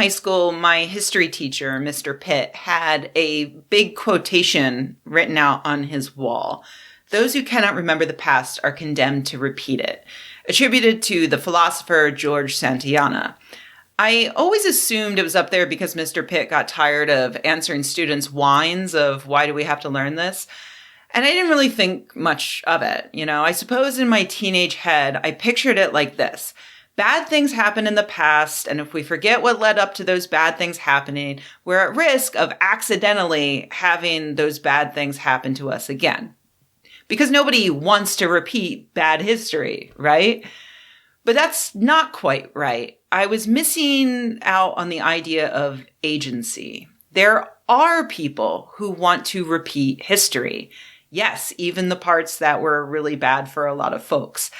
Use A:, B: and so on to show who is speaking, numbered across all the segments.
A: high school, my history teacher, Mr. Pitt, had a big quotation written out on his wall. "Those who cannot remember the past are condemned to repeat it," attributed to the philosopher George Santayana. I always assumed it was up there because Mr. Pitt got tired of answering students' whines of why do we have to learn this? And I didn't really think much of it. I suppose in my teenage head, I pictured it like this. Bad things happen in the past, and if we forget what led up to those bad things happening, we're at risk of accidentally having those bad things happen to us again. Because nobody wants to repeat bad history, right? But that's not quite right. I was missing out on the idea of agency. There are people who want to repeat history. Yes, even the parts that were really bad for a lot of folks.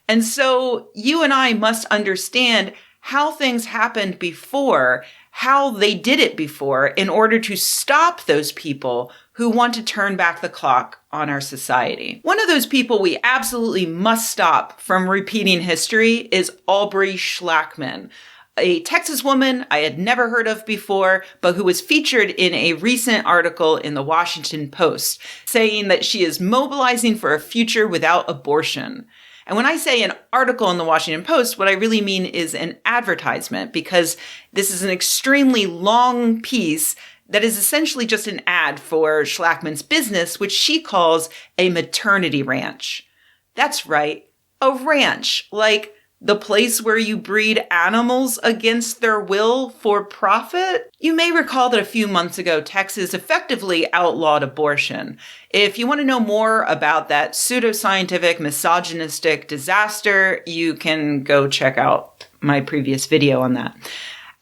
A: And so you and I must understand how things happened before, how they did it before, in order to stop those people who want to turn back the clock on our society. One of those people we absolutely must stop from repeating history is Aubrey Schlachman, a Texas woman I had never heard of before, but who was featured in a recent article in the Washington Post, saying that she is mobilizing for a future without abortion. And when I say an article in the Washington Post, what I really mean is an advertisement, because this is an extremely long piece that is essentially just an ad for Schlachman's business, which she calls a maternity ranch. That's right, a ranch, like the place where you breed animals against their will for profit? You may recall that a few months ago, Texas effectively outlawed abortion. If you want to know more about that pseudoscientific, misogynistic disaster, you can go check out my previous video on that.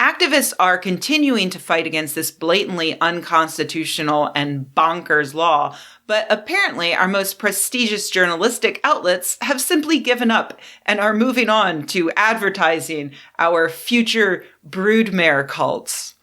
A: Activists are continuing to fight against this blatantly unconstitutional and bonkers law, but apparently our most prestigious journalistic outlets have simply given up and are moving on to advertising our future broodmare cults.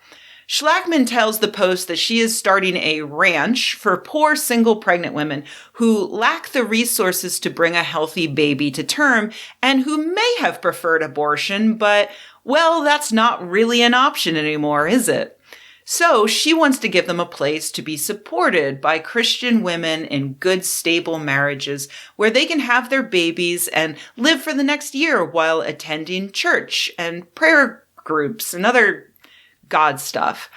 A: Schlachman tells the Post that she is starting a ranch for poor single pregnant women who lack the resources to bring a healthy baby to term and who may have preferred abortion, but, well, that's not really an option anymore, is it? So she wants to give them a place to be supported by Christian women in good, stable marriages where they can have their babies and live for the next year while attending church and prayer groups and other God stuff.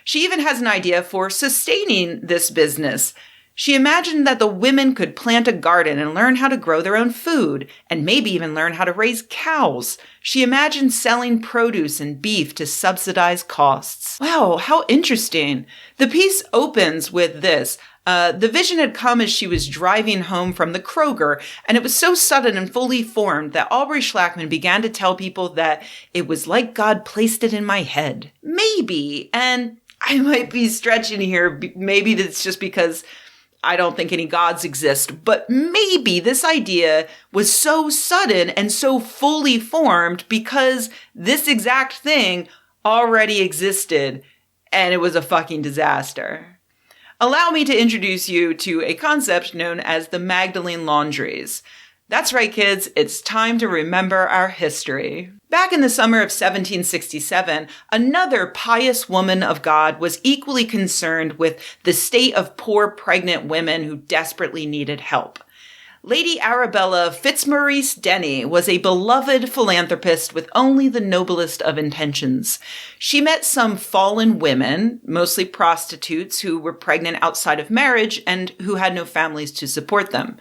A: She even has an idea for sustaining this business. She imagined that the women could plant a garden and learn how to grow their own food, and maybe even learn how to raise cows. She imagined selling produce and beef to subsidize costs. Wow, how interesting. The piece opens with this. The vision had come as she was driving home from the Kroger, and it was so sudden and fully formed that Aubrey Schlachman began to tell people that it was like God placed it in my head. Maybe, and I might be stretching here, maybe it's just because I don't think any gods exist, but maybe this idea was so sudden and so fully formed because this exact thing already existed and it was a fucking disaster. Allow me to introduce you to a concept known as the Magdalene laundries. That's right, kids, it's time to remember our history. Back in the summer of 1767, another pious woman of God was equally concerned with the state of poor pregnant women who desperately needed help. Lady Arabella Fitzmaurice Denny was a beloved philanthropist with only the noblest of intentions. She met some fallen women, mostly prostitutes, who were pregnant outside of marriage and who had no families to support them.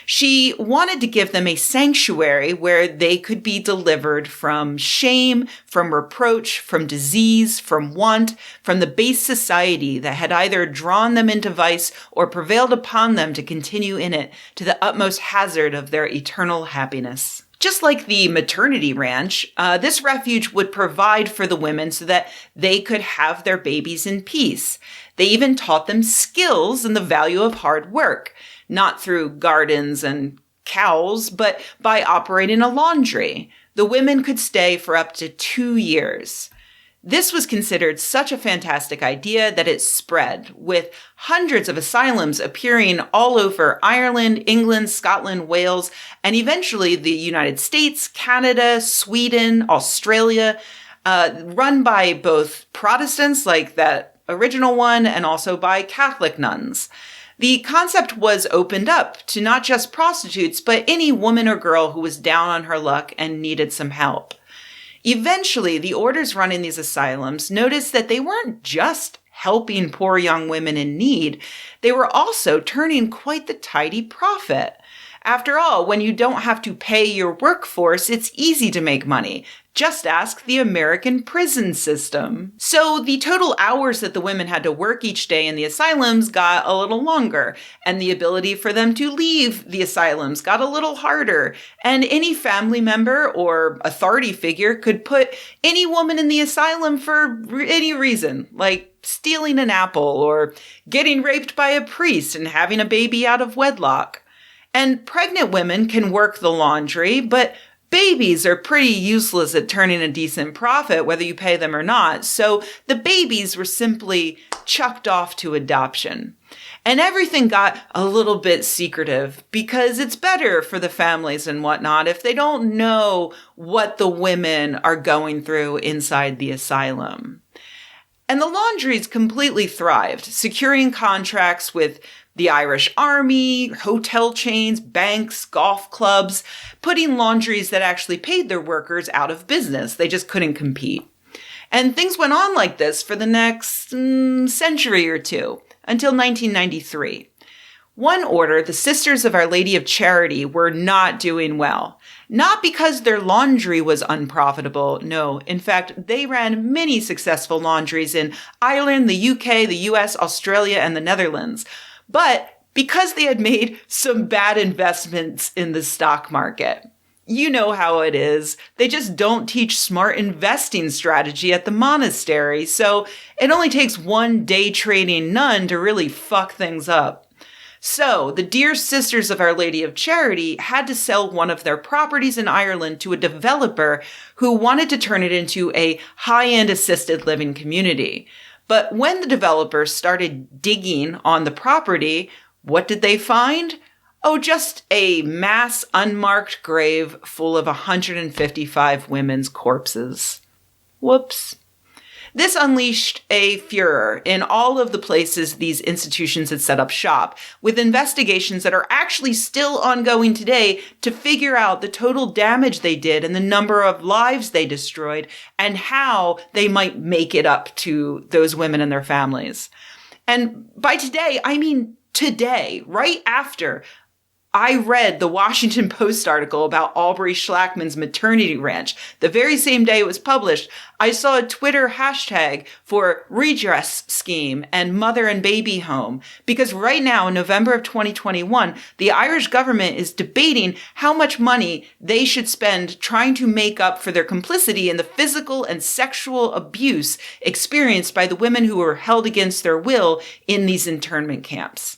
A: She wanted to give them a sanctuary where they could be delivered from shame, from reproach, from disease, from want, from the base society that had either drawn them into vice or prevailed upon them to continue in it to the utmost hazard of their eternal happiness. Just like the maternity ranch, this refuge would provide for the women so that they could have their babies in peace. They even taught them skills and the value of hard work, not through gardens and cows, but by operating a laundry. The women could stay for up to 2 years. This was considered such a fantastic idea that it spread, with hundreds of asylums appearing all over Ireland, England, Scotland, Wales, and eventually the United States, Canada, Sweden, Australia. run by both Protestants, like that original one, and also by Catholic nuns. The concept was opened up to not just prostitutes, but any woman or girl who was down on her luck and needed some help. Eventually, the orders running these asylums noticed that they weren't just helping poor young women in need, they were also turning quite the tidy profit. After all, when you don't have to pay your workforce, it's easy to make money. Just ask the American prison system. So the total hours that the women had to work each day in the asylums got a little longer, and the ability for them to leave the asylums got a little harder. And any family member or authority figure could put any woman in the asylum for any reason, like stealing an apple or getting raped by a priest and having a baby out of wedlock. And pregnant women can work the laundry, but babies are pretty useless at turning a decent profit, whether you pay them or not. So the babies were simply chucked off to adoption. And everything got a little bit secretive because it's better for the families and whatnot if they don't know what the women are going through inside the asylum. And the laundries completely thrived, securing contracts with the Irish Army, hotel chains, banks, golf clubs, putting laundries that actually paid their workers out of business. They just couldn't compete. And things went on like this for the next century or two, until 1993. One order, the Sisters of Our Lady of Charity, were not doing well. Not because their laundry was unprofitable. No, in fact, they ran many successful laundries in Ireland, the UK, the US, Australia, and the Netherlands. But because they had made some bad investments in the stock market. You know how it is. They just don't teach smart investing strategy at the monastery, so it only takes one day trading nun to really fuck things up. So, the Dear Sisters of Our Lady of Charity had to sell one of their properties in Ireland to a developer who wanted to turn it into a high-end assisted living community. But when the developers started digging on the property, what did they find? Oh, just a mass unmarked grave full of 155 women's corpses. Whoops. This unleashed a furor in all of the places these institutions had set up shop, with investigations that are actually still ongoing today to figure out the total damage they did and the number of lives they destroyed and how they might make it up to those women and their families. And by today, I mean today, right after I read the Washington Post article about Aubrey Schlackman's maternity ranch. The very same day it was published, I saw a Twitter hashtag for redress scheme and mother and baby home. Because right now, in November of 2021, the Irish government is debating how much money they should spend trying to make up for their complicity in the physical and sexual abuse experienced by the women who were held against their will in these internment camps.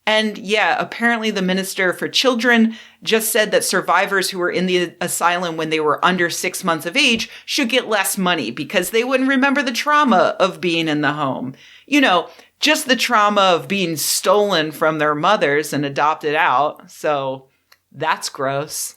A: And yeah, apparently the Minister for Children just said that survivors who were in the asylum when they were under 6 months of age should get less money because they wouldn't remember the trauma of being in the home. You know, just the trauma of being stolen from their mothers and adopted out. So that's gross.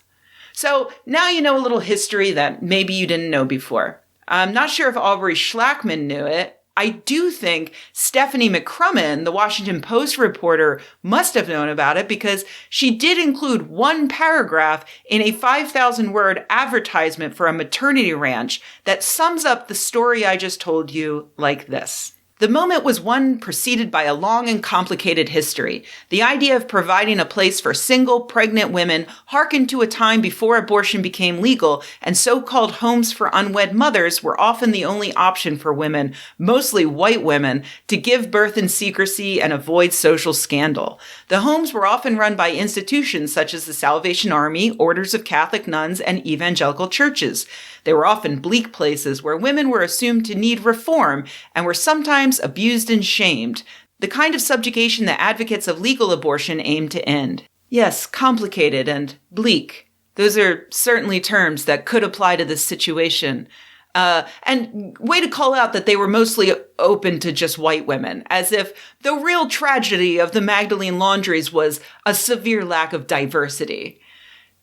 A: So now you know a little history that maybe you didn't know before. I'm not sure if Aubrey Schlackman knew it. I do think Stephanie McCrummen, the Washington Post reporter, must have known about it because she did include one paragraph in a 5,000-word advertisement for a maternity ranch that sums up the story I just told you like this. The moment was one preceded by a long and complicated history. The idea of providing a place for single, pregnant women harkened to a time before abortion became legal, and so-called homes for unwed mothers were often the only option for women, mostly white women, to give birth in secrecy and avoid social scandal. The homes were often run by institutions such as the Salvation Army, orders of Catholic nuns, and evangelical churches. They were often bleak places where women were assumed to need reform and were sometimes abused and shamed, the kind of subjugation that advocates of legal abortion aim to end. Yes, complicated and bleak. Those are certainly terms that could apply to this situation. And way to call out that they were mostly open to just white women, as if the real tragedy of the Magdalene laundries was a severe lack of diversity.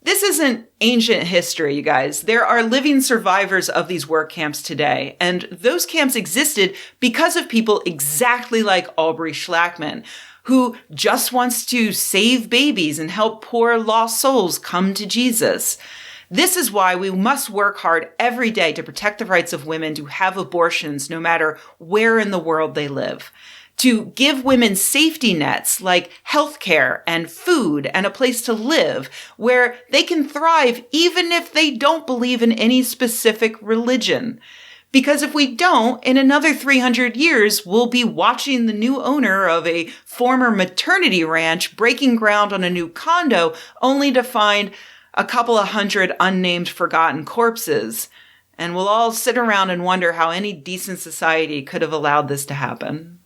A: This isn't ancient history, you guys. There are living survivors of these work camps today, and those camps existed because of people exactly like Aubrey Schlackman, who just wants to save babies and help poor lost souls come to Jesus. This is why we must work hard every day to protect the rights of women to have abortions no matter where in the world they live. To give women safety nets like healthcare and food and a place to live where they can thrive even if they don't believe in any specific religion. Because if we don't, in another 300 years, we'll be watching the new owner of a former maternity ranch breaking ground on a new condo only to find a couple of hundred unnamed forgotten corpses. And we'll all sit around and wonder how any decent society could have allowed this to happen.